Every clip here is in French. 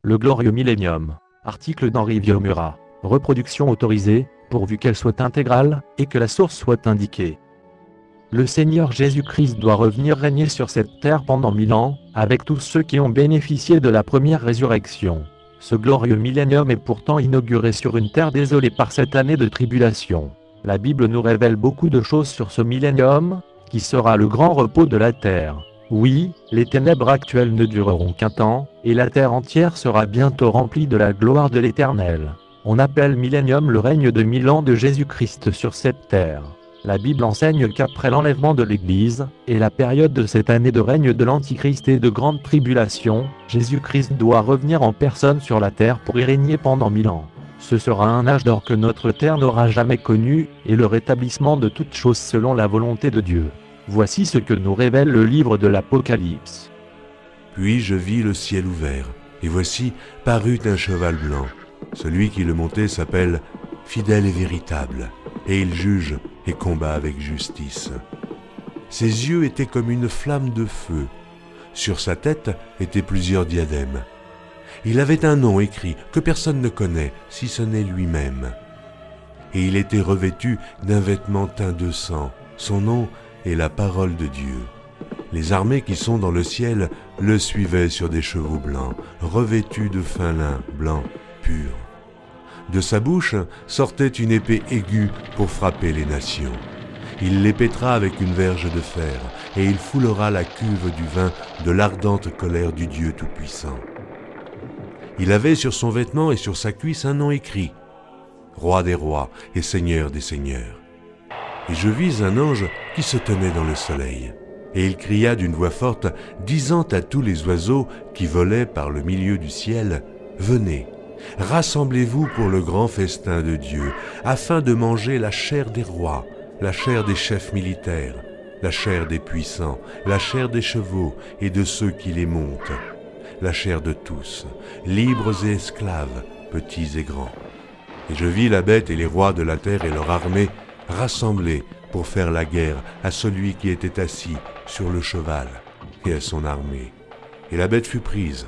Le glorieux millénium. Article d'Henri Viomura. Reproduction autorisée, pourvu qu'elle soit intégrale, et que la source soit indiquée. Le Seigneur Jésus-Christ doit revenir régner sur cette terre pendant 1000 ans, avec tous ceux qui ont bénéficié de la première résurrection. Ce glorieux millénium est pourtant inauguré sur une terre désolée par cette année de tribulation. La Bible nous révèle beaucoup de choses sur ce millénium, qui sera le grand repos de la terre. Oui, les ténèbres actuelles ne dureront qu'un temps, et la terre entière sera bientôt remplie de la gloire de l'Éternel. On appelle millénium le règne de 1000 ans de Jésus-Christ sur cette terre. La Bible enseigne qu'après l'enlèvement de l'Église, et la période de cette année de règne de l'Antichrist et de grande tribulation, Jésus-Christ doit revenir en personne sur la terre pour y régner pendant 1000 ans. Ce sera un âge d'or que notre terre n'aura jamais connu, et le rétablissement de toutes choses selon la volonté de Dieu. Voici ce que nous révèle le livre de l'Apocalypse. Puis je vis le ciel ouvert, et voici parut un cheval blanc. Celui qui le montait s'appelle Fidèle et Véritable, et il juge et combat avec justice. Ses yeux étaient comme une flamme de feu. Sur sa tête étaient plusieurs diadèmes. Il avait un nom écrit que personne ne connaît, si ce n'est lui-même. Et il était revêtu d'un vêtement teint de sang. Son nom est la parole de Dieu. Les armées qui sont dans le ciel le suivaient sur des chevaux blancs, revêtus de fin lin blanc pur. De sa bouche sortait une épée aiguë pour frapper les nations. Il les pétra avec une verge de fer, et il foulera la cuve du vin de l'ardente colère du Dieu Tout-Puissant. Il avait sur son vêtement et sur sa cuisse un nom écrit, Roi des rois et Seigneur des seigneurs. Et je vis un ange qui se tenait dans le soleil. Et il cria d'une voix forte, disant à tous les oiseaux qui volaient par le milieu du ciel, « Venez, rassemblez-vous pour le grand festin de Dieu, afin de manger la chair des rois, la chair des chefs militaires, la chair des puissants, la chair des chevaux et de ceux qui les montent, la chair de tous, libres et esclaves, petits et grands. Et je vis la bête et les rois de la terre et leur armée rassemblés pour faire la guerre à celui qui était assis sur le cheval et à son armée. Et la bête fut prise,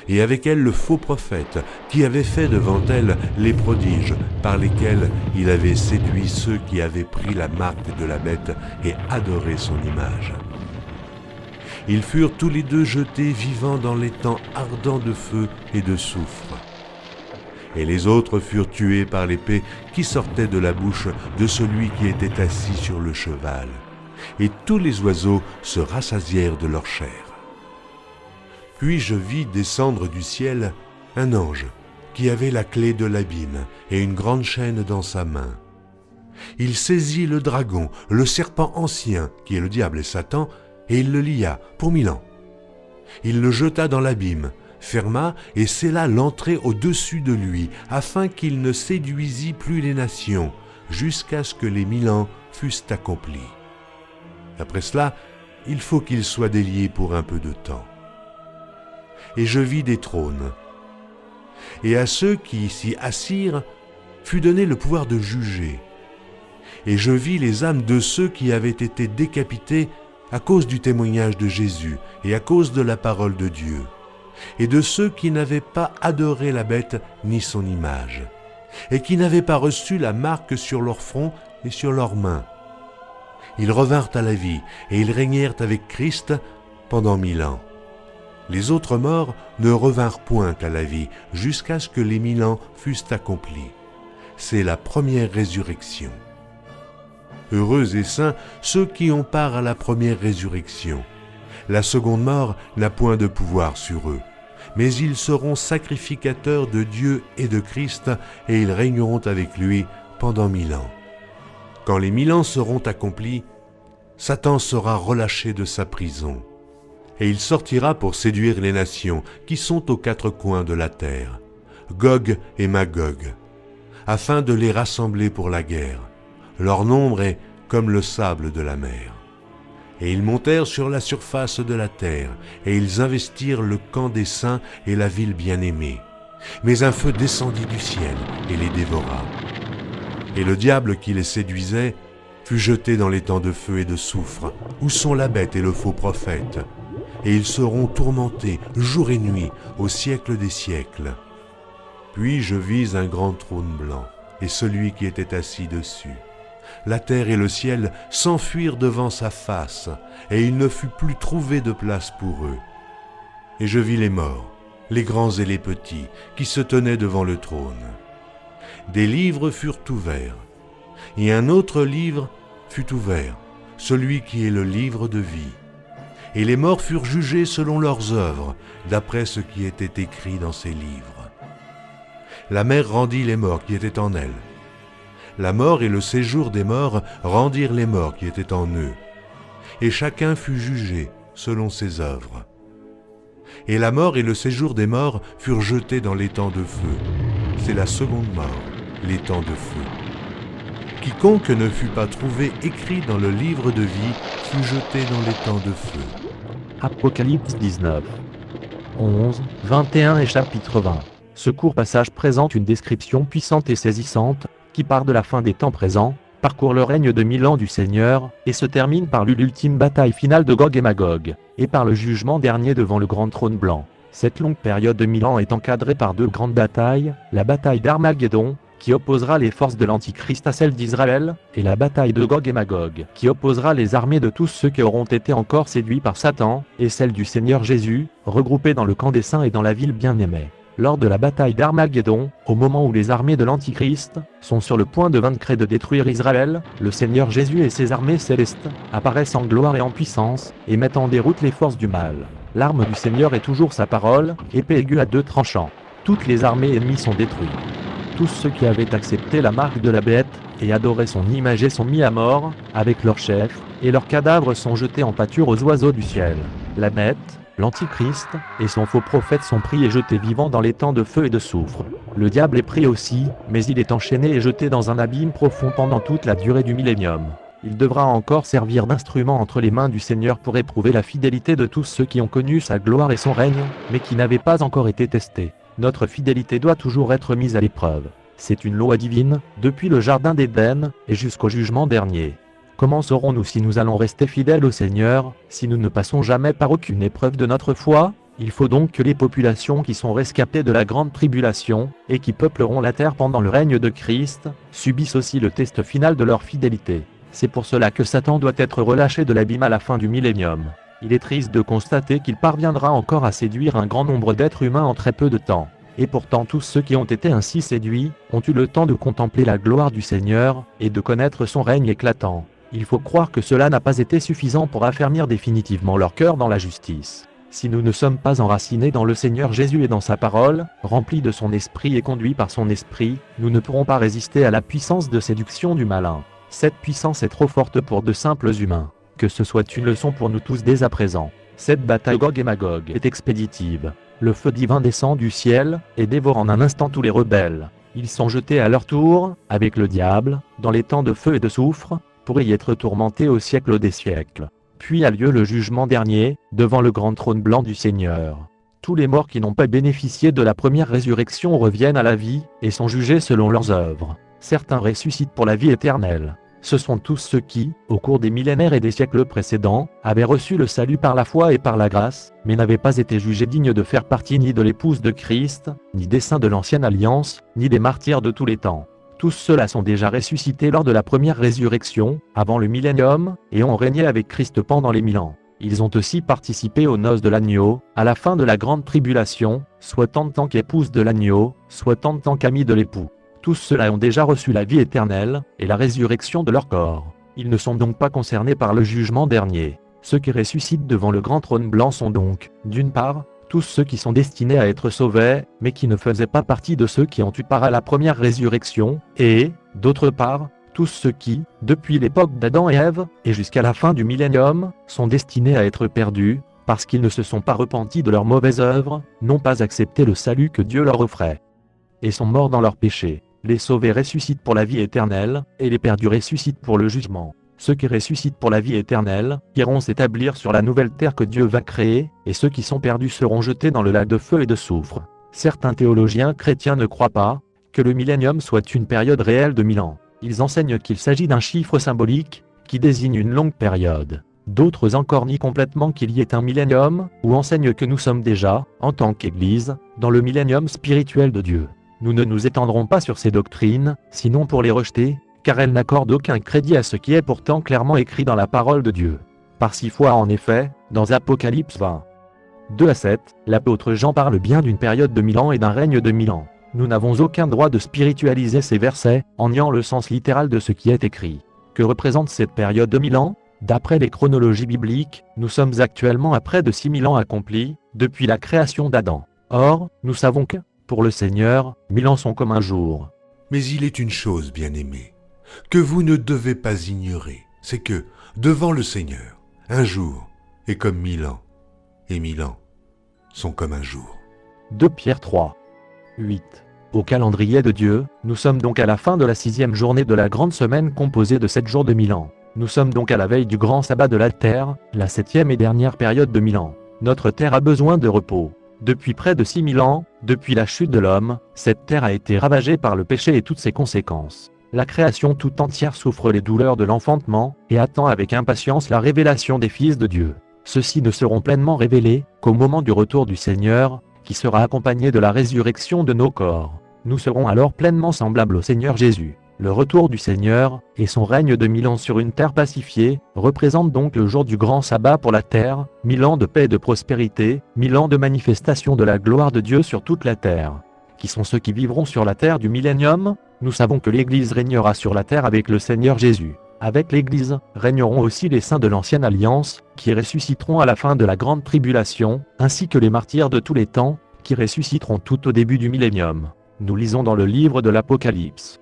et avec elle le faux prophète qui avait fait devant elle les prodiges par lesquels il avait séduit ceux qui avaient pris la marque de la bête et adoré son image. Ils furent tous les deux jetés vivants dans l'étang ardent de feu et de soufre. Et les autres furent tués par l'épée qui sortait de la bouche de celui qui était assis sur le cheval. Et tous les oiseaux se rassasièrent de leur chair. Puis je vis descendre du ciel un ange qui avait la clé de l'abîme et une grande chaîne dans sa main. Il saisit le dragon, le serpent ancien, qui est le diable et Satan, et il le lia pour 1000 ans. Il le jeta dans l'abîme, ferma et scella l'entrée au-dessus de lui, afin qu'il ne séduisît plus les nations, jusqu'à ce que les 1000 ans fussent accomplis. Après cela, il faut qu'il soit délié pour un peu de temps. Et je vis des trônes, et à ceux qui s'y assirent fut donné le pouvoir de juger. Et je vis les âmes de ceux qui avaient été décapités à cause du témoignage de Jésus et à cause de la parole de Dieu, et de ceux qui n'avaient pas adoré la bête ni son image, et qui n'avaient pas reçu la marque sur leur front et sur leurs mains. Ils revinrent à la vie, et ils régnèrent avec Christ pendant 1000 ans. Les autres morts ne revinrent point à la vie, jusqu'à ce que les 1000 ans fussent accomplis. C'est la première résurrection. Heureux et saints ceux qui ont part à la première résurrection. La seconde mort n'a point de pouvoir sur eux, mais ils seront sacrificateurs de Dieu et de Christ, et ils régneront avec lui pendant 1000 ans. Quand les 1000 ans seront accomplis, Satan sera relâché de sa prison, et il sortira pour séduire les nations qui sont aux 4 coins de la terre, Gog et Magog, afin de les rassembler pour la guerre. Leur nombre est comme le sable de la mer. Et ils montèrent sur la surface de la terre, et ils investirent le camp des saints et la ville bien-aimée. Mais un feu descendit du ciel et les dévora. Et le diable qui les séduisait fut jeté dans l'étang de feu et de soufre, où sont la bête et le faux prophète. et ils seront tourmentés jour et nuit au siècle des siècles. Puis je vis un grand trône blanc, et celui qui était assis dessus. La terre et le ciel s'enfuirent devant sa face, et il ne fut plus trouvé de place pour eux. Et je vis les morts, les grands et les petits, qui se tenaient devant le trône. Des livres furent ouverts, et un autre livre fut ouvert, celui qui est le livre de vie. Et les morts furent jugés selon leurs œuvres, d'après ce qui était écrit dans ces livres. La mer rendit les morts qui étaient en elle. La mort et le séjour des morts rendirent les morts qui étaient en eux. Et chacun fut jugé selon ses œuvres. Et la mort et le séjour des morts furent jetés dans l'étang de feu. C'est la seconde mort, l'étang de feu. Quiconque ne fut pas trouvé écrit dans le livre de vie fut jeté dans l'étang de feu. Apocalypse 19, 11, 21 et chapitre 20. Ce court passage présente une description puissante et saisissante, qui part de la fin des temps présents, parcourt le règne de 1000 ans du Seigneur, et se termine par l'ultime bataille finale de Gog et Magog, et par le jugement dernier devant le grand trône blanc. Cette longue période de 1000 ans est encadrée par deux grandes batailles, la bataille d'Armageddon, qui opposera les forces de l'Antichrist à celles d'Israël, et la bataille de Gog et Magog, qui opposera les armées de tous ceux qui auront été encore séduits par Satan, et celle du Seigneur Jésus, regroupées dans le camp des saints et dans la ville bien-aimée. Lors de la bataille d'Armageddon, au moment où les armées de l'Antichrist sont sur le point de vaincre et de détruire Israël, le Seigneur Jésus et ses armées célestes apparaissent en gloire et en puissance, et mettent en déroute les forces du mal. L'arme du Seigneur est toujours sa parole, épée aiguë à deux tranchants. Toutes les armées ennemies sont détruites. Tous ceux qui avaient accepté la marque de la bête et adoré son image sont mis à mort, avec leurs chefs, et leurs cadavres sont jetés en pâture aux oiseaux du ciel. La bête, l'Antichrist, et son faux prophète sont pris et jetés vivants dans les temps de feu et de soufre. Le diable est pris aussi, mais il est enchaîné et jeté dans un abîme profond pendant toute la durée du millénium. Il devra encore servir d'instrument entre les mains du Seigneur pour éprouver la fidélité de tous ceux qui ont connu sa gloire et son règne, mais qui n'avaient pas encore été testés. Notre fidélité doit toujours être mise à l'épreuve. C'est une loi divine, depuis le jardin d'Éden, et jusqu'au jugement dernier. Comment saurons-nous si nous allons rester fidèles au Seigneur, si nous ne passons jamais par aucune épreuve de notre foi? Il faut donc que les populations qui sont rescapées de la grande tribulation, et qui peupleront la terre pendant le règne de Christ, subissent aussi le test final de leur fidélité. C'est pour cela que Satan doit être relâché de l'abîme à la fin du millénium. Il est triste de constater qu'il parviendra encore à séduire un grand nombre d'êtres humains en très peu de temps. Et pourtant tous ceux qui ont été ainsi séduits, ont eu le temps de contempler la gloire du Seigneur, et de connaître son règne éclatant. Il faut croire que cela n'a pas été suffisant pour affermir définitivement leur cœur dans la justice. Si nous ne sommes pas enracinés dans le Seigneur Jésus et dans sa parole, remplis de son esprit et conduits par son esprit, nous ne pourrons pas résister à la puissance de séduction du malin. Cette puissance est trop forte pour de simples humains. Que ce soit une leçon pour nous tous dès à présent. Cette bataille Gog et Magog est expéditive. Le feu divin descend du ciel, et dévore en un instant tous les rebelles. Ils sont jetés à leur tour, avec le diable, dans les temps de feu et de soufre, pour y être tourmentés au siècle des siècles. Puis a lieu le jugement dernier, devant le grand trône blanc du Seigneur. Tous les morts qui n'ont pas bénéficié de la première résurrection reviennent à la vie, et sont jugés selon leurs œuvres. Certains ressuscitent pour la vie éternelle. Ce sont tous ceux qui, au cours des millénaires et des siècles précédents, avaient reçu le salut par la foi et par la grâce, mais n'avaient pas été jugés dignes de faire partie ni de l'épouse de Christ, ni des saints de l'ancienne alliance, ni des martyrs de tous les temps. Tous ceux-là sont déjà ressuscités lors de la première résurrection, avant le millénium, et ont régné avec Christ pendant les 1000 ans. Ils ont aussi participé aux noces de l'agneau, à la fin de la grande tribulation, soit en tant qu'épouse de l'agneau, soit en tant qu'amis de l'époux. Tous ceux-là ont déjà reçu la vie éternelle, et la résurrection de leur corps. Ils ne sont donc pas concernés par le jugement dernier. Ceux qui ressuscitent devant le grand trône blanc sont donc, d'une part, tous ceux qui sont destinés à être sauvés, mais qui ne faisaient pas partie de ceux qui ont eu part à la première résurrection, et, d'autre part, tous ceux qui, depuis l'époque d'Adam et Ève, et jusqu'à la fin du millénium, sont destinés à être perdus, parce qu'ils ne se sont pas repentis de leurs mauvaises œuvres, n'ont pas accepté le salut que Dieu leur offrait, et sont morts dans leurs péchés. Les sauvés ressuscitent pour la vie éternelle, et les perdus ressuscitent pour le jugement. Ceux qui ressuscitent pour la vie éternelle iront s'établir sur la nouvelle terre que Dieu va créer, et ceux qui sont perdus seront jetés dans le lac de feu et de soufre. Certains théologiens chrétiens ne croient pas que le millénium soit une période réelle de 1000 ans. Ils enseignent qu'il s'agit d'un chiffre symbolique, qui désigne une longue période. D'autres encore nient complètement qu'il y ait un millénium, ou enseignent que nous sommes déjà, en tant qu'Église, dans le millénium spirituel de Dieu. Nous ne nous étendrons pas sur ces doctrines, sinon pour les rejeter, car elles n'accordent aucun crédit à ce qui est pourtant clairement écrit dans la parole de Dieu. Par 6 fois en effet, dans Apocalypse 20. 2 à 7, l'apôtre Jean parle bien d'une période de 1000 ans et d'un règne de 1000 ans. Nous n'avons aucun droit de spiritualiser ces versets, en niant le sens littéral de ce qui est écrit. Que représente cette période de 1000 ans ? D'après les chronologies bibliques, nous sommes actuellement à près de 6000 ans accomplis, depuis la création d'Adam. Or, nous savons que, pour le Seigneur, 1000 ans sont comme un jour. Mais il est une chose, bien-aimés, que vous ne devez pas ignorer, c'est que, devant le Seigneur, un jour est comme 1000 ans, et 1000 ans sont comme un jour. 2 Pierre 3. 8. Au calendrier de Dieu, nous sommes donc à la fin de la 6e journée de la grande semaine composée de 7 jours de 1000 ans. Nous sommes donc à la veille du grand sabbat de la terre, la 7e et dernière période de 1000 ans. Notre terre a besoin de repos. Depuis près de 6000 ans, depuis la chute de l'homme, cette terre a été ravagée par le péché et toutes ses conséquences. La création tout entière souffre les douleurs de l'enfantement, et attend avec impatience la révélation des fils de Dieu. Ceux-ci ne seront pleinement révélés qu'au moment du retour du Seigneur, qui sera accompagné de la résurrection de nos corps. Nous serons alors pleinement semblables au Seigneur Jésus. Le retour du Seigneur, et son règne de 1000 ans sur une terre pacifiée, représente donc le jour du grand sabbat pour la terre, 1000 ans de paix et de prospérité, 1000 ans de manifestation de la gloire de Dieu sur toute la terre. Qui sont ceux qui vivront sur la terre du millénium ? Nous savons que l'Église régnera sur la terre avec le Seigneur Jésus. Avec l'Église, régneront aussi les saints de l'Ancienne Alliance, qui ressusciteront à la fin de la grande tribulation, ainsi que les martyrs de tous les temps, qui ressusciteront tout au début du millénium. Nous lisons dans le livre de l'Apocalypse.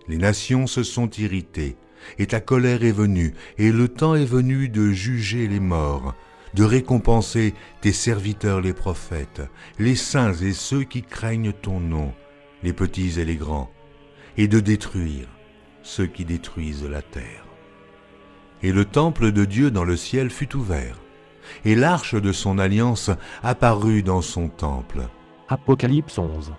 Les nations se sont irritées, et ta colère est venue, et le temps est venu de juger les morts, de récompenser tes serviteurs les prophètes, les saints et ceux qui craignent ton nom, les petits et les grands, et de détruire ceux qui détruisent la terre. Et le temple de Dieu dans le ciel fut ouvert, et l'arche de son alliance apparut dans son temple. Apocalypse 11.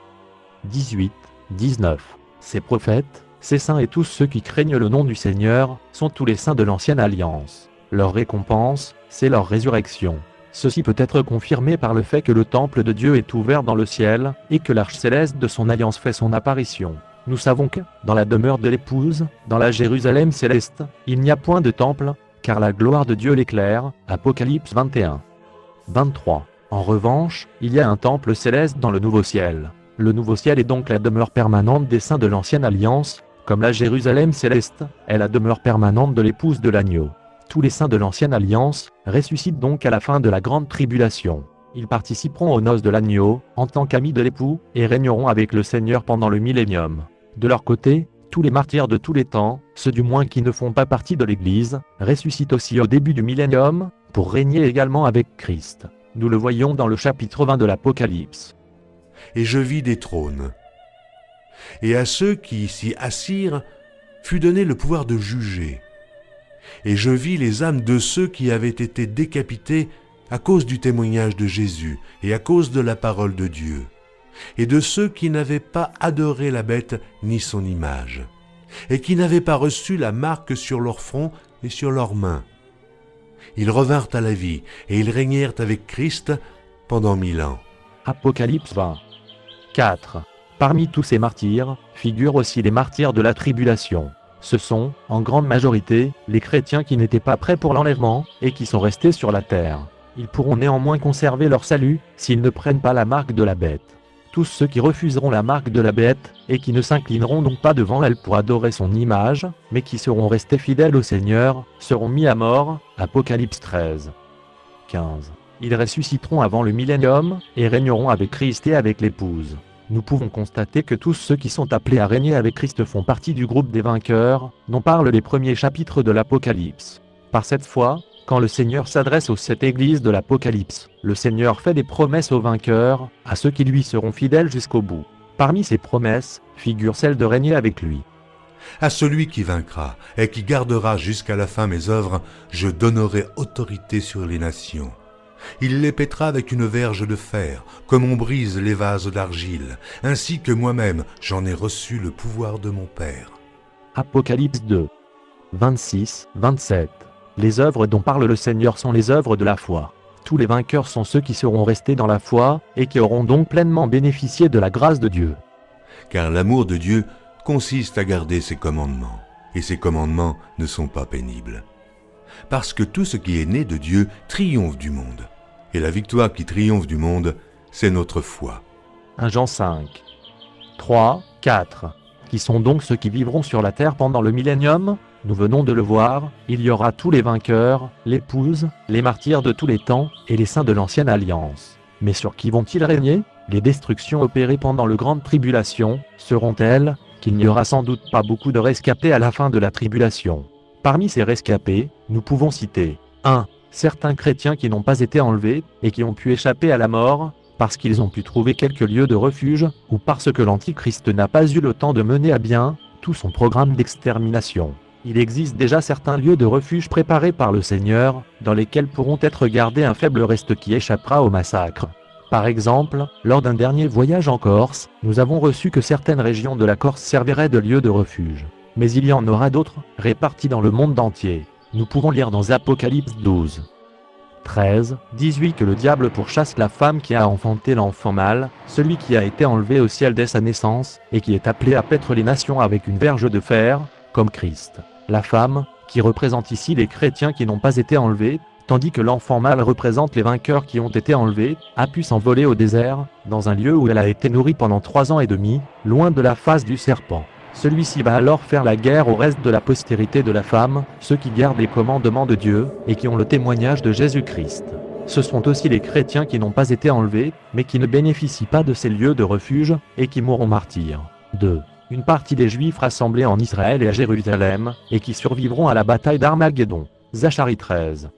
18, 19. Ces prophètes, ces saints et tous ceux qui craignent le nom du Seigneur, sont tous les saints de l'Ancienne Alliance. Leur récompense, c'est leur résurrection. Ceci peut être confirmé par le fait que le temple de Dieu est ouvert dans le ciel, et que l'arche céleste de son alliance fait son apparition. Nous savons que, dans la demeure de l'épouse, dans la Jérusalem céleste, il n'y a point de temple, car la gloire de Dieu l'éclaire. Apocalypse 21. 23. En revanche, il y a un temple céleste dans le nouveau ciel. Le nouveau ciel est donc la demeure permanente des saints de l'Ancienne Alliance, comme la Jérusalem céleste est la demeure permanente de l'épouse de l'agneau. Tous les saints de l'Ancienne Alliance ressuscitent donc à la fin de la grande tribulation. Ils participeront aux noces de l'agneau, en tant qu'amis de l'époux, et régneront avec le Seigneur pendant le millénium. De leur côté, tous les martyrs de tous les temps, ceux du moins qui ne font pas partie de l'Église, ressuscitent aussi au début du millénium, pour régner également avec Christ. Nous le voyons dans le chapitre 20 de l'Apocalypse. Et je vis des trônes. Et à ceux qui s'y assirent fut donné le pouvoir de juger. Et je vis les âmes de ceux qui avaient été décapités à cause du témoignage de Jésus et à cause de la parole de Dieu, et de ceux qui n'avaient pas adoré la bête ni son image, et qui n'avaient pas reçu la marque sur leur front et sur leurs mains. Ils revinrent à la vie, et ils régnèrent avec Christ pendant 1000 ans. Apocalypse 20. 4. Parmi tous ces martyrs, figurent aussi les martyrs de la tribulation. Ce sont, en grande majorité, les chrétiens qui n'étaient pas prêts pour l'enlèvement, et qui sont restés sur la terre. Ils pourront néanmoins conserver leur salut, s'ils ne prennent pas la marque de la bête. Tous ceux qui refuseront la marque de la bête, et qui ne s'inclineront donc pas devant elle pour adorer son image, mais qui seront restés fidèles au Seigneur, seront mis à mort. Apocalypse 13. 15. Ils ressusciteront avant le millénium, et régneront avec Christ et avec l'épouse. Nous pouvons constater que tous ceux qui sont appelés à régner avec Christ font partie du groupe des vainqueurs, dont parlent les premiers chapitres de l'Apocalypse. Par cette foi, quand le Seigneur s'adresse aux 7 églises de l'Apocalypse, le Seigneur fait des promesses aux vainqueurs, à ceux qui lui seront fidèles jusqu'au bout. Parmi ces promesses, figure celle de régner avec lui. À celui qui vaincra et qui gardera jusqu'à la fin mes œuvres, je donnerai autorité sur les nations. Il les pètera avec une verge de fer, comme on brise les vases d'argile, ainsi que moi-même j'en ai reçu le pouvoir de mon Père. Apocalypse 2. 26, 27. Les œuvres dont parle le Seigneur sont les œuvres de la foi. Tous les vainqueurs sont ceux qui seront restés dans la foi et qui auront donc pleinement bénéficié de la grâce de Dieu. Car l'amour de Dieu consiste à garder ses commandements, et ses commandements ne sont pas pénibles. Parce que tout ce qui est né de Dieu triomphe du monde, et la victoire qui triomphe du monde, c'est notre foi. 1 Jean 5, 3, 4. Qui sont donc ceux qui vivront sur la terre pendant le millénium? Nous venons de le voir, il y aura tous les vainqueurs, l'épouse, les martyrs de tous les temps, et les saints de l'ancienne alliance. Mais sur qui vont-ils régner? Les destructions opérées pendant le grande tribulation seront telles qu'il n'y aura sans doute pas beaucoup de rescapés à la fin de la tribulation. Parmi ces rescapés, nous pouvons citer 1. Certains chrétiens qui n'ont pas été enlevés et qui ont pu échapper à la mort, parce qu'ils ont pu trouver quelques lieux de refuge, ou parce que l'Antichrist n'a pas eu le temps de mener à bien tout son programme d'extermination. Il existe déjà certains lieux de refuge préparés par le Seigneur, dans lesquels pourront être gardés un faible reste qui échappera au massacre. Par exemple, lors d'un dernier voyage en Corse, nous avons reçu que certaines régions de la Corse serviraient de lieux de refuge. Mais il y en aura d'autres, répartis dans le monde entier. Nous pouvons lire dans Apocalypse 12. 13, 18 que le diable pourchasse la femme qui a enfanté l'enfant mâle, celui qui a été enlevé au ciel dès sa naissance, et qui est appelé à paître les nations avec une verge de fer, comme Christ. La femme, qui représente ici les chrétiens qui n'ont pas été enlevés, tandis que l'enfant mâle représente les vainqueurs qui ont été enlevés, a pu s'envoler au désert, dans un lieu où elle a été nourrie pendant 3 ans et demi, loin de la face du serpent. Celui-ci va alors faire la guerre au reste de la postérité de la femme, ceux qui gardent les commandements de Dieu, et qui ont le témoignage de Jésus-Christ. Ce sont aussi les chrétiens qui n'ont pas été enlevés, mais qui ne bénéficient pas de ces lieux de refuge, et qui mourront martyrs. 2. Une partie des Juifs rassemblés en Israël et à Jérusalem, et qui survivront à la bataille d'Armageddon. Zacharie 13.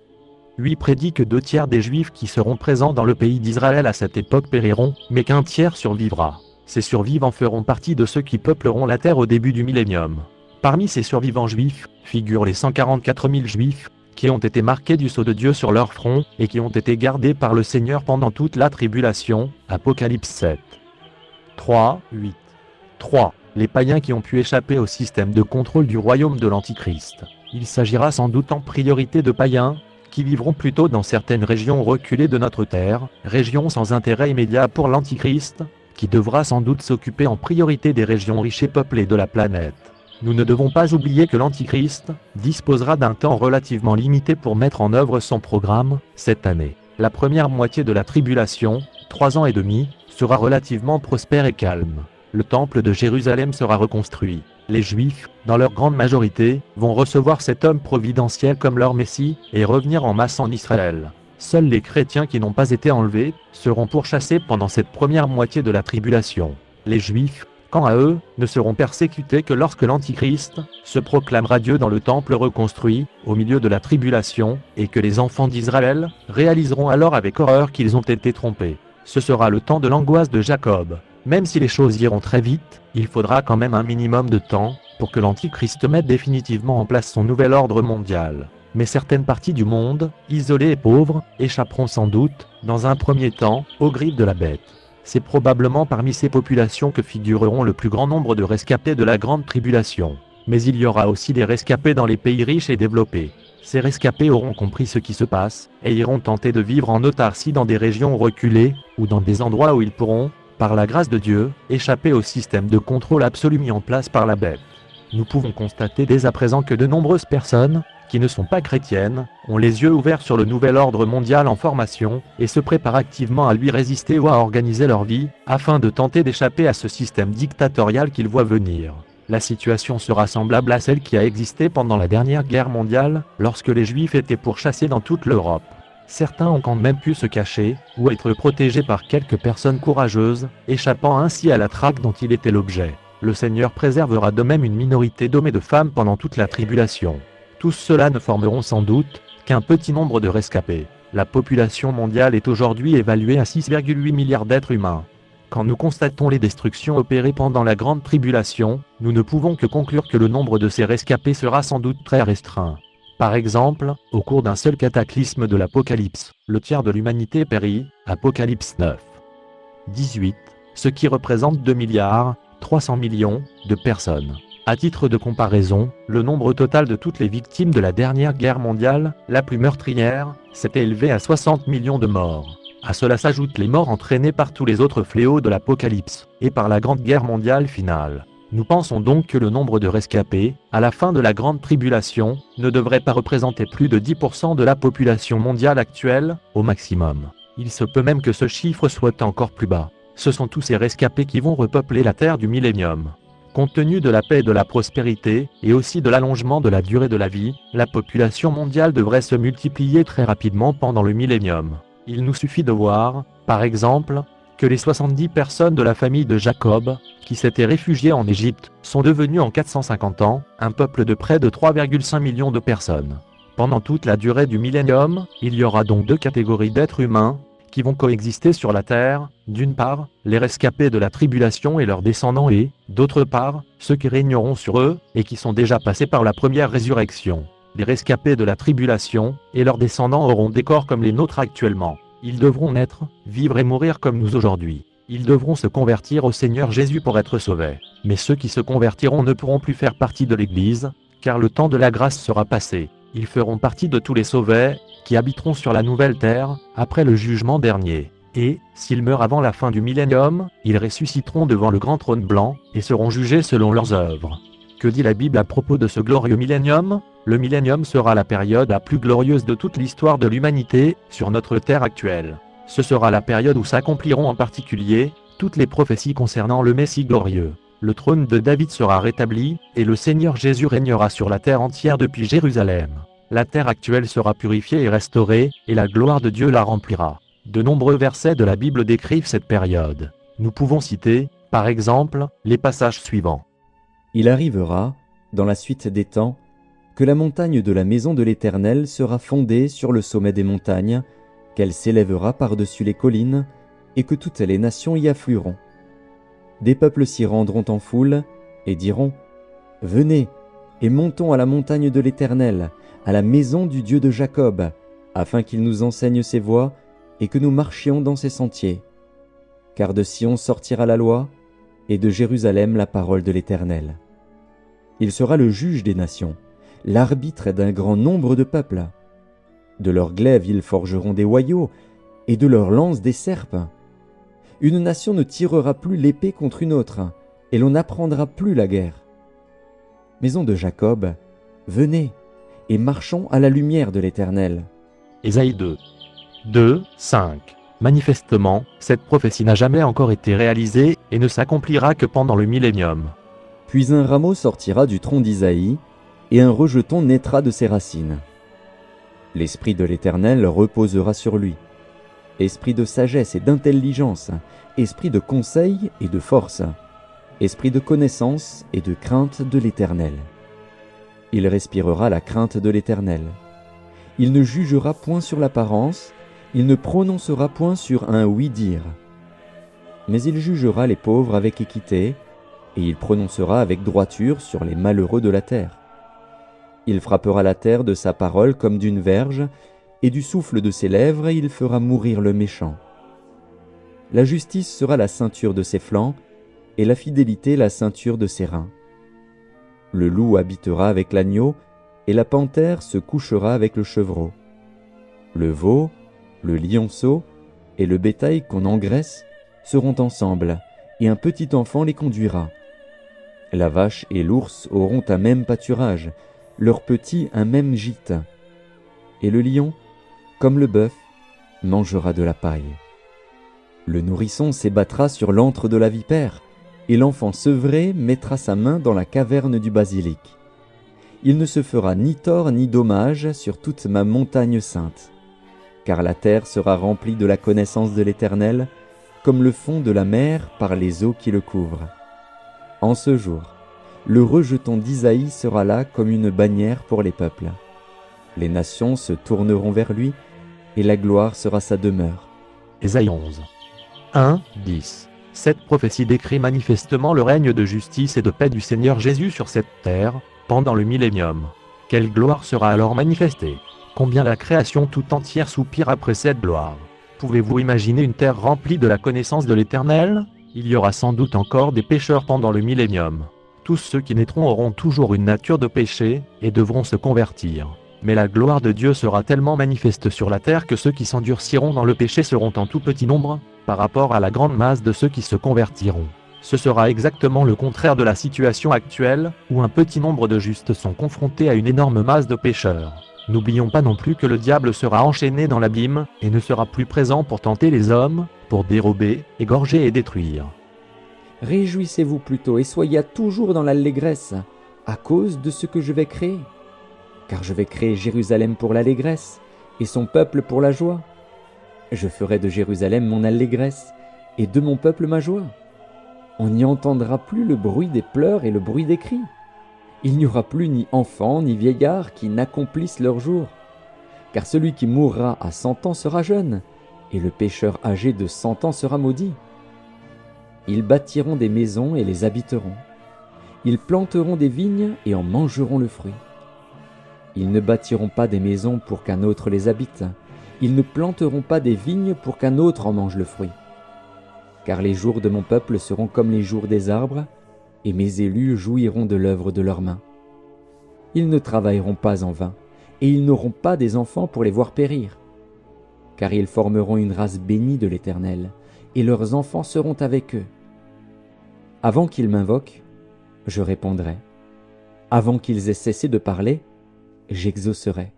8 prédit que 2 tiers des Juifs qui seront présents dans le pays d'Israël à cette époque périront, mais qu'un tiers survivra. Ces survivants feront partie de ceux qui peupleront la terre au début du millénium. Parmi ces survivants juifs, figurent les 144 000 juifs, qui ont été marqués du sceau de Dieu sur leur front, et qui ont été gardés par le Seigneur pendant toute la tribulation. Apocalypse 7. 3, 8. 3. Les païens qui ont pu échapper au système de contrôle du royaume de l'Antichrist. Il s'agira sans doute en priorité de païens, qui vivront plutôt dans certaines régions reculées de notre terre, régions sans intérêt immédiat pour l'Antichrist, qui devra sans doute s'occuper en priorité des régions riches et peuplées de la planète. Nous ne devons pas oublier que l'Antichrist disposera d'un temps relativement limité pour mettre en œuvre son programme. Cette année, la première moitié de la tribulation, 3 ans et demi, sera relativement prospère et calme. Le temple de Jérusalem sera reconstruit. Les Juifs, dans leur grande majorité, vont recevoir cet homme providentiel comme leur Messie, et revenir en masse en Israël. Seuls les chrétiens qui n'ont pas été enlevés seront pourchassés pendant cette première moitié de la tribulation. Les Juifs, quant à eux, ne seront persécutés que lorsque l'Antichrist se proclamera Dieu dans le temple reconstruit, au milieu de la tribulation, et que les enfants d'Israël réaliseront alors avec horreur qu'ils ont été trompés. Ce sera le temps de l'angoisse de Jacob. Même si les choses iront très vite, il faudra quand même un minimum de temps pour que l'Antichrist mette définitivement en place son nouvel ordre mondial. Mais certaines parties du monde, isolées et pauvres, échapperont sans doute, dans un premier temps, aux griffes de la bête. C'est probablement parmi ces populations que figureront le plus grand nombre de rescapés de la grande tribulation. Mais il y aura aussi des rescapés dans les pays riches et développés. Ces rescapés auront compris ce qui se passe, et iront tenter de vivre en autarcie dans des régions reculées, ou dans des endroits où ils pourront, par la grâce de Dieu, échapper au système de contrôle absolu mis en place par la bête. Nous pouvons constater dès à présent que de nombreuses personnes, qui ne sont pas chrétiennes, ont les yeux ouverts sur le nouvel ordre mondial en formation, et se préparent activement à lui résister ou à organiser leur vie, afin de tenter d'échapper à ce système dictatorial qu'ils voient venir. La situation sera semblable à celle qui a existé pendant la dernière guerre mondiale, lorsque les Juifs étaient pourchassés dans toute l'Europe. Certains ont quand même pu se cacher, ou être protégés par quelques personnes courageuses, échappant ainsi à la traque dont il était l'objet. Le Seigneur préservera de même une minorité d'hommes et de femmes pendant toute la tribulation. Tous ceux-là ne formeront sans doute qu'un petit nombre de rescapés. La population mondiale est aujourd'hui évaluée à 6,8 milliards d'êtres humains. Quand nous constatons les destructions opérées pendant la grande tribulation, nous ne pouvons que conclure que le nombre de ces rescapés sera sans doute très restreint. Par exemple, au cours d'un seul cataclysme de l'Apocalypse, le tiers de l'humanité périt, Apocalypse 9. 18, ce qui représente 2 milliards, 300 millions, de personnes. À titre de comparaison, le nombre total de toutes les victimes de la dernière guerre mondiale, la plus meurtrière, s'était élevé à 60 millions de morts. À cela s'ajoutent les morts entraînées par tous les autres fléaux de l'Apocalypse, et par la Grande Guerre mondiale finale. Nous pensons donc que le nombre de rescapés, à la fin de la Grande Tribulation, ne devrait pas représenter plus de 10% de la population mondiale actuelle, au maximum. Il se peut même que ce chiffre soit encore plus bas. Ce sont tous ces rescapés qui vont repeupler la terre du millénium. Compte tenu de la paix et de la prospérité, et aussi de l'allongement de la durée de la vie, la population mondiale devrait se multiplier très rapidement pendant le millénium. Il nous suffit de voir, par exemple, que les 70 personnes de la famille de Jacob, qui s'étaient réfugiées en Égypte, sont devenues en 450 ans, un peuple de près de 3,5 millions de personnes. Pendant toute la durée du millénium, il y aura donc deux catégories d'êtres humains, qui vont coexister sur la terre, d'une part, les rescapés de la tribulation et leurs descendants et, d'autre part, ceux qui régneront sur eux, et qui sont déjà passés par la première résurrection. Les rescapés de la tribulation, et leurs descendants auront des corps comme les nôtres actuellement. Ils devront naître, vivre et mourir comme nous aujourd'hui. Ils devront se convertir au Seigneur Jésus pour être sauvés. Mais ceux qui se convertiront ne pourront plus faire partie de l'Église, car le temps de la grâce sera passé. Ils feront partie de tous les sauvés, qui habiteront sur la nouvelle terre, après le jugement dernier. Et, s'ils meurent avant la fin du millénium, ils ressusciteront devant le grand trône blanc, et seront jugés selon leurs œuvres. Que dit la Bible à propos de ce glorieux millénium? Le millénium sera la période la plus glorieuse de toute l'histoire de l'humanité, sur notre terre actuelle. Ce sera la période où s'accompliront en particulier, toutes les prophéties concernant le Messie glorieux. Le trône de David sera rétabli, et le Seigneur Jésus régnera sur la terre entière depuis Jérusalem. La terre actuelle sera purifiée et restaurée, et la gloire de Dieu la remplira. De nombreux versets de la Bible décrivent cette période. Nous pouvons citer, par exemple, les passages suivants. Il arrivera, dans la suite des temps, que la montagne de la maison de l'Éternel sera fondée sur le sommet des montagnes, qu'elle s'élèvera par-dessus les collines, et que toutes les nations y afflueront. Des peuples s'y rendront en foule, et diront « Venez, et montons à la montagne de l'Éternel, à la maison du Dieu de Jacob, afin qu'il nous enseigne ses voies, et que nous marchions dans ses sentiers. Car de Sion sortira la loi, et de Jérusalem la parole de l'Éternel. Il sera le juge des nations, l'arbitre d'un grand nombre de peuples. De leurs glaives ils forgeront des hoyaux, et de leurs lances des serpes. Une nation ne tirera plus l'épée contre une autre, et l'on n'apprendra plus la guerre. Maison de Jacob, venez, et marchons à la lumière de l'Éternel. Ésaïe 2, 5. Manifestement, cette prophétie n'a jamais encore été réalisée, et ne s'accomplira que pendant le millénium. Puis un rameau sortira du tronc d'Isaïe, et un rejeton naîtra de ses racines. L'Esprit de l'Éternel reposera sur lui. Esprit de sagesse et d'intelligence, esprit de conseil et de force, esprit de connaissance et de crainte de l'Éternel. Il respirera la crainte de l'Éternel. Il ne jugera point sur l'apparence, il ne prononcera point sur un oui-dire. Mais il jugera les pauvres avec équité, et il prononcera avec droiture sur les malheureux de la terre. Il frappera la terre de sa parole comme d'une verge, et du souffle de ses lèvres il fera mourir le méchant. La justice sera la ceinture de ses flancs, et la fidélité la ceinture de ses reins. Le loup habitera avec l'agneau, et la panthère se couchera avec le chevreau. Le veau, le lionceau et le bétail qu'on engraisse seront ensemble, et un petit enfant les conduira. La vache et l'ours auront un même pâturage, leurs petits un même gîte. Et le lion, comme le bœuf, mangera de la paille. Le nourrisson s'ébattra sur l'antre de la vipère, et l'enfant sevré mettra sa main dans la caverne du basilic. Il ne se fera ni tort ni dommage sur toute ma montagne sainte, car la terre sera remplie de la connaissance de l'Éternel, comme le fond de la mer par les eaux qui le couvrent. En ce jour, le rejeton d'Isaïe sera là comme une bannière pour les peuples. Les nations se tourneront vers lui, et la gloire sera sa demeure. Ésaïe 11. 1, 10. Cette prophétie décrit manifestement le règne de justice et de paix du Seigneur Jésus sur cette terre, pendant le millénium. Quelle gloire sera alors manifestée? Combien la création tout entière soupire après cette gloire. Pouvez-vous imaginer une terre remplie de la connaissance de l'Éternel? Il y aura sans doute encore des pécheurs pendant le millénium. Tous ceux qui naîtront auront toujours une nature de péché, et devront se convertir. Mais la gloire de Dieu sera tellement manifeste sur la terre que ceux qui s'endurciront dans le péché seront en tout petit nombre, par rapport à la grande masse de ceux qui se convertiront. Ce sera exactement le contraire de la situation actuelle, où un petit nombre de justes sont confrontés à une énorme masse de pécheurs. N'oublions pas non plus que le diable sera enchaîné dans l'abîme, et ne sera plus présent pour tenter les hommes, pour dérober, égorger et détruire. Réjouissez-vous plutôt et soyez toujours dans l'allégresse, à cause de ce que je vais créer. Car je vais créer Jérusalem pour l'allégresse, et son peuple pour la joie. Je ferai de Jérusalem mon allégresse, et de mon peuple ma joie. On n'y entendra plus le bruit des pleurs et le bruit des cris. Il n'y aura plus ni enfants ni vieillards qui n'accomplissent leur jour. Car celui qui mourra à 100 ans sera jeune, et le pécheur âgé de 100 ans sera maudit. Ils bâtiront des maisons et les habiteront. Ils planteront des vignes et en mangeront le fruit. Ils ne bâtiront pas des maisons pour qu'un autre les habite. Ils ne planteront pas des vignes pour qu'un autre en mange le fruit. Car les jours de mon peuple seront comme les jours des arbres, et mes élus jouiront de l'œuvre de leurs mains. Ils ne travailleront pas en vain, et ils n'auront pas des enfants pour les voir périr. Car ils formeront une race bénie de l'Éternel, et leurs enfants seront avec eux. Avant qu'ils m'invoquent, je répondrai. Avant qu'ils aient cessé de parler, j'exaucerai.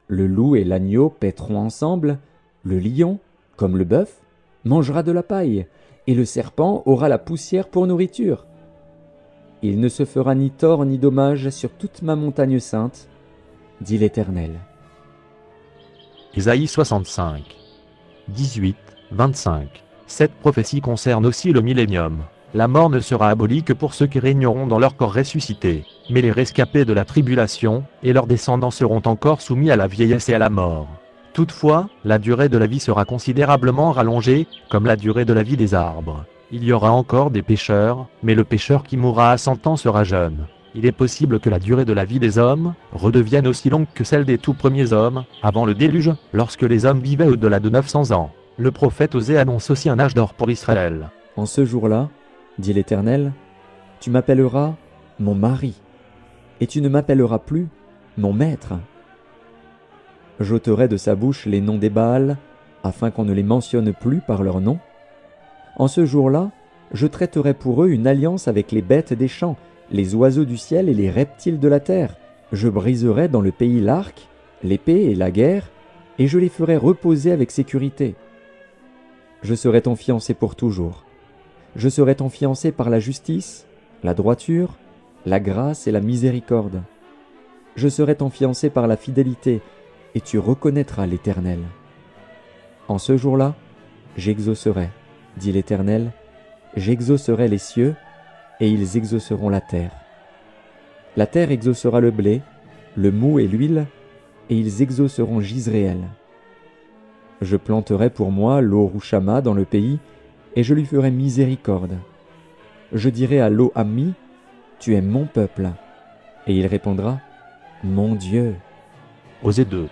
Le loup et l'agneau paîtront ensemble, le lion, comme le bœuf, mangera de la paille, et le serpent aura la poussière pour nourriture. Il ne se fera ni tort ni dommage sur toute ma montagne sainte, dit l'Éternel. Ésaïe 65, 18, 25. Cette prophétie concerne aussi le millénium. La mort ne sera abolie que pour ceux qui régneront dans leur corps ressuscité, mais les rescapés de la tribulation et leurs descendants seront encore soumis à la vieillesse et à la mort. Toutefois, la durée de la vie sera considérablement rallongée, comme la durée de la vie des arbres. Il y aura encore des pécheurs, mais le pécheur qui mourra à 100 ans sera jeune. Il est possible que la durée de la vie des hommes redevienne aussi longue que celle des tout premiers hommes, avant le déluge, lorsque les hommes vivaient au-delà de 900 ans. Le prophète Osée annonce aussi un âge d'or pour Israël. En ce jour-là, dit l'Éternel, tu m'appelleras mon mari, et tu ne m'appelleras plus mon maître. J'ôterai de sa bouche les noms des Baals, afin qu'on ne les mentionne plus par leur nom. En ce jour-là, je traiterai pour eux une alliance avec les bêtes des champs, les oiseaux du ciel et les reptiles de la terre. Je briserai dans le pays l'arc, l'épée et la guerre, et je les ferai reposer avec sécurité. Je serai ton fiancé pour toujours. Je serai ton fiancé par la justice, la droiture, la grâce et la miséricorde. Je serai ton fiancé par la fidélité, et tu reconnaîtras l'Éternel. En ce jour-là, j'exaucerai, dit l'Éternel, j'exaucerai les cieux, et ils exauceront la terre. La terre exaucera le blé, le moût et l'huile, et ils exauceront Jizréel. Je planterai pour moi l'eau Rouchama dans le pays, et je lui ferai miséricorde. Je dirai à l'eau Ami, tu es mon peuple. Et il répondra, mon Dieu. Osée 2,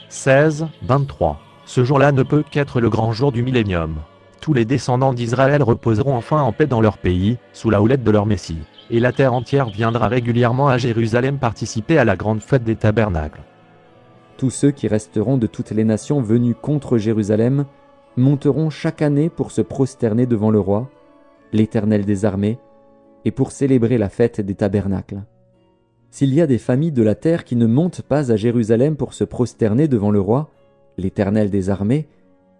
16, 23. Ce jour-là ne peut qu'être le grand jour du millénium. Tous les descendants d'Israël reposeront enfin en paix dans leur pays, sous la houlette de leur Messie. Et la terre entière viendra régulièrement à Jérusalem participer à la grande fête des tabernacles. Tous ceux qui resteront de toutes les nations venues contre Jérusalem monteront chaque année pour se prosterner devant le roi, l'Éternel des armées, et pour célébrer la fête des tabernacles. S'il y a des familles de la terre qui ne montent pas à Jérusalem pour se prosterner devant le roi, l'Éternel des armées,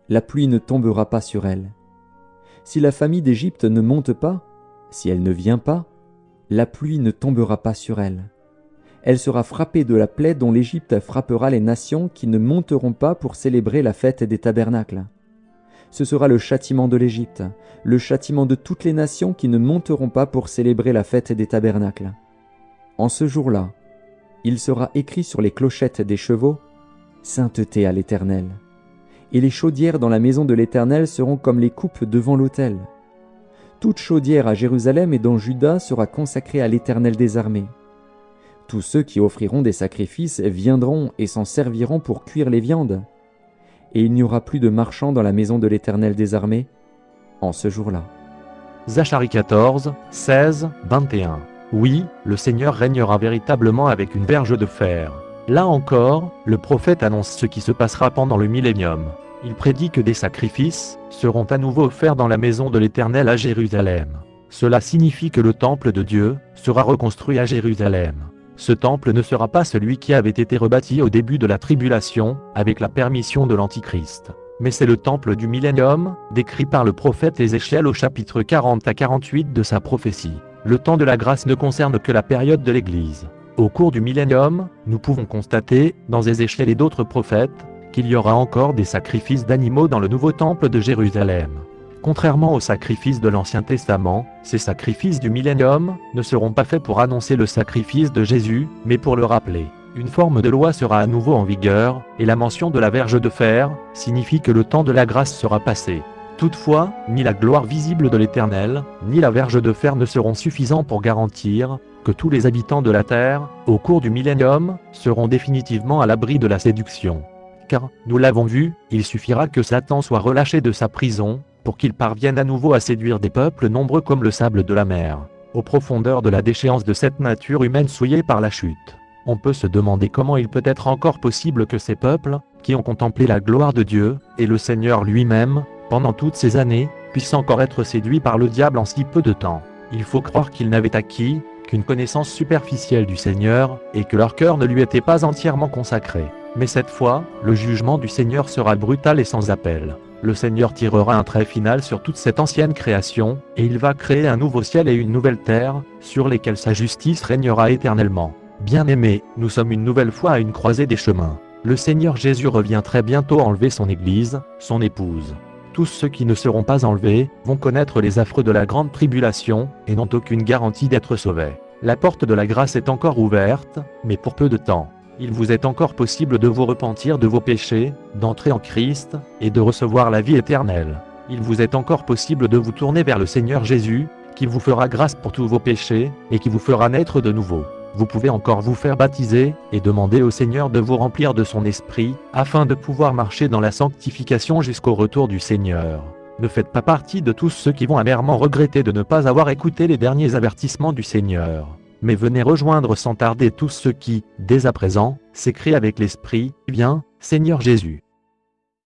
la pluie ne tombera pas sur elles. Si la famille d'Égypte ne monte pas, si elle ne vient pas, la pluie ne tombera pas sur elle. Elle sera frappée de la plaie dont l'Égypte frappera les nations qui ne monteront pas pour célébrer la fête des tabernacles. Ce sera le châtiment de l'Égypte, le châtiment de toutes les nations qui ne monteront pas pour célébrer la fête des tabernacles. En ce jour-là, il sera écrit sur les clochettes des chevaux « Sainteté à l'Éternel ». Et les chaudières dans la maison de l'Éternel seront comme les coupes devant l'autel. Toute chaudière à Jérusalem et dans Juda sera consacrée à l'Éternel des armées. Tous ceux qui offriront des sacrifices viendront et s'en serviront pour cuire les viandes. Et il n'y aura plus de marchands dans la maison de l'Éternel des armées en ce jour-là. Zacharie 14, 16, 21. Oui, le Seigneur régnera véritablement avec une verge de fer. Là encore, le prophète annonce ce qui se passera pendant le millénium. Il prédit que des sacrifices seront à nouveau offerts dans la maison de l'Éternel à Jérusalem. Cela signifie que le temple de Dieu sera reconstruit à Jérusalem. Ce temple ne sera pas celui qui avait été rebâti au début de la tribulation, avec la permission de l'Antichrist. Mais c'est le temple du millénium, décrit par le prophète Ézéchiel au chapitre 40 à 48 de sa prophétie. Le temps de la grâce ne concerne que la période de l'Église. Au cours du millénium, nous pouvons constater, dans Ézéchiel et d'autres prophètes, qu'il y aura encore des sacrifices d'animaux dans le nouveau temple de Jérusalem. Contrairement aux sacrifices de l'Ancien Testament, ces sacrifices du millénium ne seront pas faits pour annoncer le sacrifice de Jésus, mais pour le rappeler. Une forme de loi sera à nouveau en vigueur, et la mention de la verge de fer signifie que le temps de la grâce sera passé. Toutefois, ni la gloire visible de l'Éternel, ni la verge de fer ne seront suffisants pour garantir que tous les habitants de la terre, au cours du millénium, seront définitivement à l'abri de la séduction. Car, nous l'avons vu, il suffira que Satan soit relâché de sa prison, pour qu'il parvienne à nouveau à séduire des peuples nombreux comme le sable de la mer, aux profondeurs de la déchéance de cette nature humaine souillée par la chute. On peut se demander comment il peut être encore possible que ces peuples, qui ont contemplé la gloire de Dieu, et le Seigneur lui-même, pendant toutes ces années, puissent encore être séduits par le diable en si peu de temps. Il faut croire qu'ils n'avaient acquis qu'une connaissance superficielle du Seigneur, et que leur cœur ne lui était pas entièrement consacré. Mais cette fois, le jugement du Seigneur sera brutal et sans appel. Le Seigneur tirera un trait final sur toute cette ancienne création, et il va créer un nouveau ciel et une nouvelle terre, sur lesquels sa justice régnera éternellement. Bien-aimés, nous sommes une nouvelle fois à une croisée des chemins. Le Seigneur Jésus revient très bientôt enlever son Église, son épouse. Tous ceux qui ne seront pas enlevés vont connaître les affreux de la grande tribulation, et n'ont aucune garantie d'être sauvés. La porte de la grâce est encore ouverte, mais pour peu de temps. Il vous est encore possible de vous repentir de vos péchés, d'entrer en Christ, et de recevoir la vie éternelle. Il vous est encore possible de vous tourner vers le Seigneur Jésus, qui vous fera grâce pour tous vos péchés, et qui vous fera naître de nouveau. Vous pouvez encore vous faire baptiser, et demander au Seigneur de vous remplir de son esprit, afin de pouvoir marcher dans la sanctification jusqu'au retour du Seigneur. Ne faites pas partie de tous ceux qui vont amèrement regretter de ne pas avoir écouté les derniers avertissements du Seigneur. Mais venez rejoindre sans tarder tous ceux qui, dès à présent, s'écrient avec l'Esprit, « Viens, Seigneur Jésus ».